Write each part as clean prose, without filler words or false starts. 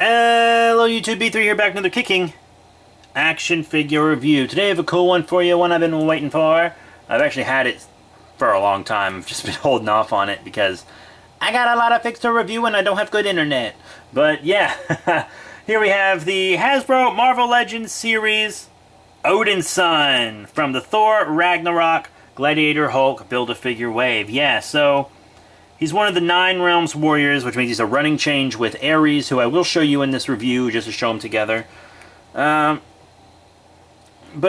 Hello YouTube, B3 here, back another kicking action figure review. Today I have a cool one for you, one I've been waiting for. I've actually had it for a long time. I've just been holding off on it because I got a lot of fixes to review and I don't have good internet. But yeah, here we have the Hasbro Marvel Legends series Odinson from the Thor, Ragnarok, Gladiator, Hulk, Build-A-Figure wave. Yeah, so he's one of the 9 Realms Warriors, which means he's a running change with Ares, who I will show you in this review, just to show them together. But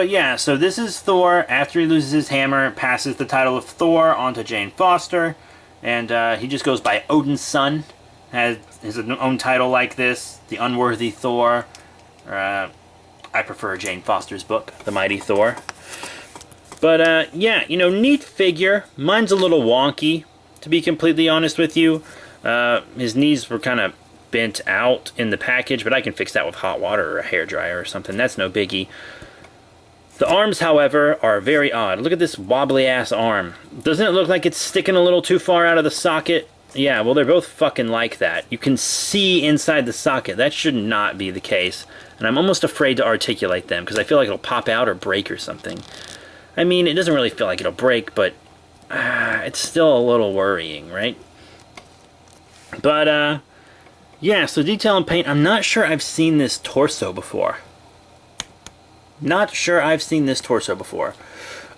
yeah, so this is Thor. After he loses his hammer, passes the title of Thor onto Jane Foster, and he just goes by Odinson. Has his own title like this, The Unworthy Thor. I prefer Jane Foster's book, The Mighty Thor. But yeah, you know, neat figure. Mine's a little wonky, to be completely honest with you. His knees were kind of bent out in the package, but I can fix that with hot water or a hairdryer or something. That's no biggie. The arms, however, are very odd. Look at this wobbly-ass arm. Doesn't it look like it's sticking a little too far out of the socket? Yeah, well, they're both fucking like that. You can see inside the socket. That should not be the case. And I'm almost afraid to articulate them, because I feel like it'll pop out or break or something. I mean, it doesn't really feel like it'll break, but it's still a little worrying, right? But, yeah, so detail and paint. I'm not sure I've seen this torso before. Not sure I've seen this torso before.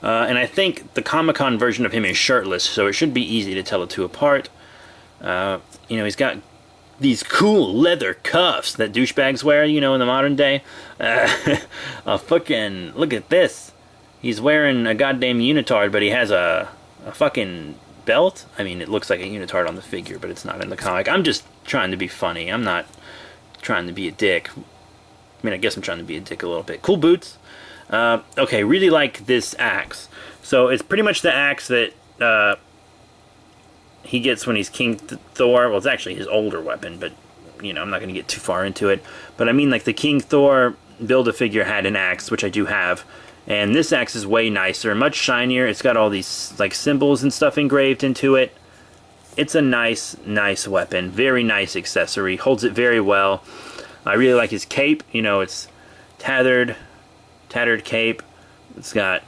And I think the Comic-Con version of him is shirtless, so it should be easy to tell the two apart. You know, he's got these cool leather cuffs that douchebags wear, you know, in the modern day. Fucking, look at this. He's wearing a goddamn unitard, but he has a fucking belt. I mean, it looks like a unitard on the figure, but it's not in the comic. I'm just trying to be funny. I'm not trying to be a dick. I mean, I guess I'm trying to be a dick a little bit. Cool boots. Okay, really like this axe. So it's pretty much the axe that he gets when he's King Thor. Well, it's actually his older weapon, but, you know, I'm not going to get too far into it. But I mean, like, the King Thor Build-A-Figure had an axe, which I do have. And this axe is way nicer, much shinier. It's got all these, like, symbols and stuff engraved into it. It's a nice, nice weapon. Very nice accessory. Holds it very well. I really like his cape. You know, it's tattered cape. It's got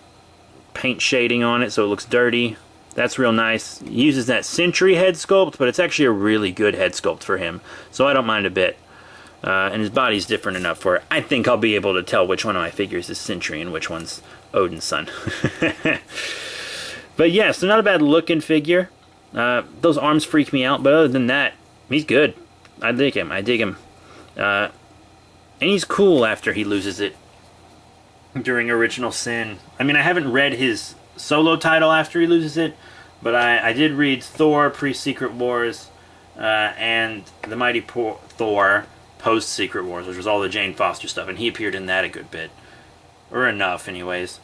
paint shading on it, so it looks dirty. That's real nice. He uses that Sentry head sculpt, but it's actually a really good head sculpt for him, so I don't mind a bit. And his body's different enough where I think I'll be able to tell which one of my figures is Sentry and which one's Odinson. But yeah, so not a bad looking figure. Those arms freak me out, but other than that, he's good. I dig him. I dig him. And he's cool after he loses it during Original Sin. I mean, I haven't read his solo title after he loses it, but I did read Thor pre-Secret Wars and The Mighty Thor post-Secret Wars, which was all the Jane Foster stuff, and he appeared in that a good bit. Or enough, anyways.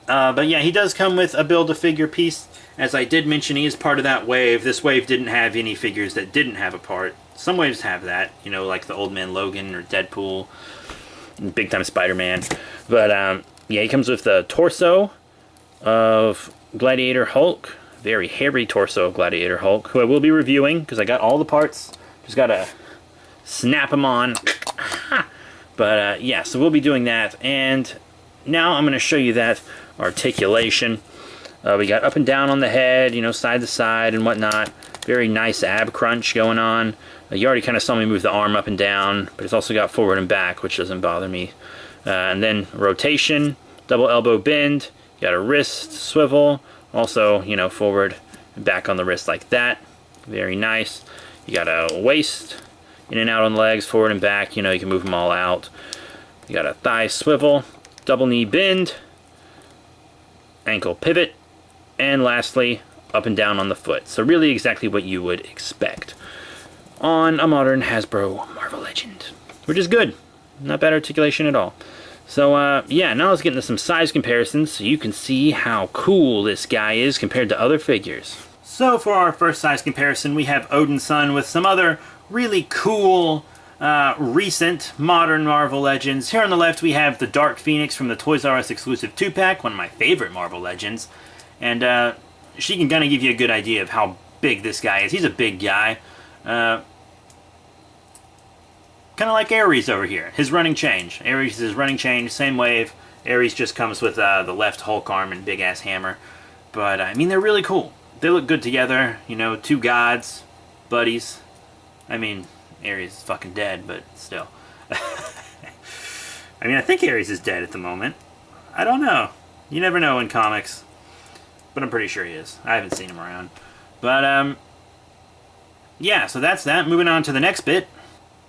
But yeah, he does come with a Build-A-Figure piece. As I did mention, he is part of that wave. This wave didn't have any figures that didn't have a part. Some waves have that, you know, like the Old Man Logan or Deadpool, and Big Time Spider-Man. But yeah, he comes with the torso of Gladiator Hulk. Very hairy torso of Gladiator Hulk, who I will be reviewing because I got all the parts. Just gotta snap them on. But yeah, so we'll be doing that. And now I'm going to show you that articulation. We got up and down on the head, you know, side to side and whatnot. Very nice ab crunch going on. You already kind of saw me move the arm up and down, but it's also got forward and back, which doesn't bother me. And then rotation, double elbow bend, you got a wrist swivel, also, you know, forward and back on the wrist like that. Very nice. You got a waist, in and out on the legs, forward and back, you know, you can move them all out. You got a thigh swivel, double knee bend, ankle pivot, and lastly, up and down on the foot. So really exactly what you would expect on a modern Hasbro Marvel Legend, which is good. Not bad articulation at all. So yeah, now let's get into some size comparisons so you can see how cool this guy is compared to other figures. So for our first size comparison, we have Odinson with some other really cool recent modern Marvel Legends. Here on the left we have the Dark Phoenix from the Toys R Us exclusive 2-pack, one of my favorite Marvel Legends. And she can kind of give you a good idea of how big this guy is. He's a big guy. kind of like Ares over here. His running change. Ares is running change, same wave. Ares just comes with the left Hulk arm and big ass hammer. But I mean, they're really cool. They look good together. You know, two gods, buddies. I mean, Ares is fucking dead, but still. I mean, I think Ares is dead at the moment. I don't know. You never know in comics. But I'm pretty sure he is. I haven't seen him around. But, yeah, so that's that. Moving on to the next bit.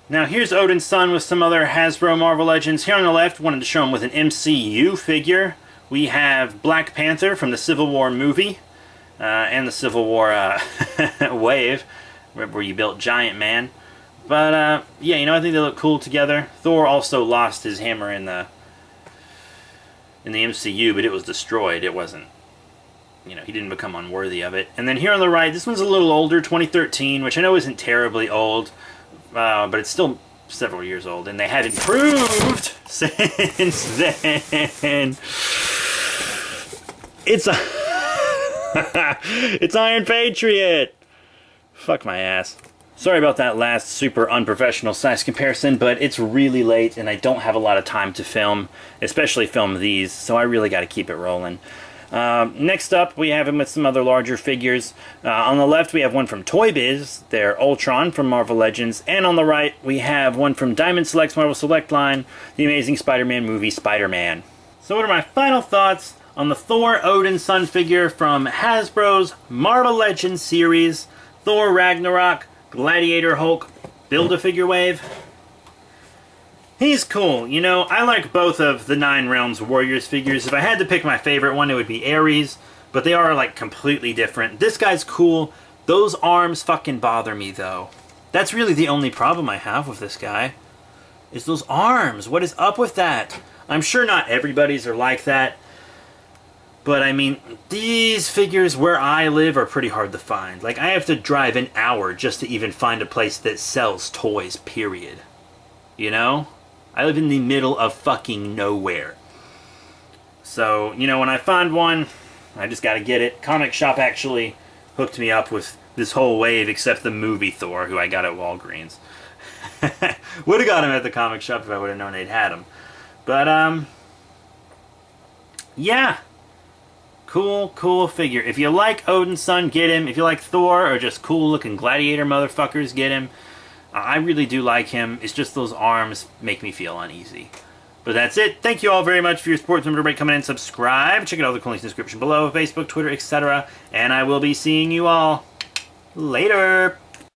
Now, here's Odin's son with some other Hasbro Marvel Legends. Here on the left, wanted to show him with an MCU figure. We have Black Panther from the Civil War movie. And the Civil War wave. Where you built Giant Man. But, yeah, you know, I think they look cool together. Thor also lost his hammer in the MCU, but it was destroyed. It wasn't, you know, he didn't become unworthy of it. And then here on the right, this one's a little older, 2013, which I know isn't terribly old, but it's still several years old, and they have improved since then. It's it's Iron Patriot! Fuck my ass. Sorry about that last super unprofessional size comparison, but it's really late and I don't have a lot of time to film, especially film these, so I really got to keep it rolling. Next up, we have him with some other larger figures. On the left, we have one from Toy Biz, their Ultron from Marvel Legends, and on the right, we have one from Diamond Select's Marvel Select line, the Amazing Spider-Man movie, Spider-Man. So what are my final thoughts on the Thor Odinson figure from Hasbro's Marvel Legends series, Thor Ragnarok, Gladiator Hulk, Build-A-Figure Wave? He's cool. You know, I like both of the Nine Realms Warriors figures. If I had to pick my favorite one, it would be Ares, but they are, like, completely different. This guy's cool. Those arms fucking bother me, though. That's really the only problem I have with this guy, is those arms. What is up with that? I'm sure not everybody's are like that, but, I mean, these figures where I live are pretty hard to find. Like, I have to drive an hour just to even find a place that sells toys, period. You know? I live in the middle of fucking nowhere. So, you know, when I find one, I just gotta get it. Comic Shop actually hooked me up with this whole wave except the movie Thor, who I got at Walgreens. Would've got him at the comic shop if I would've known they'd had him. But, yeah. Cool figure. If you like Odinson, get him. If you like Thor or just cool-looking gladiator motherfuckers, get him. I really do like him. It's just those arms make me feel uneasy. But that's it. Thank you all very much for your support. Remember to come in and subscribe. Check out all the cool links in the description below. Facebook, Twitter, etc. And I will be seeing you all later.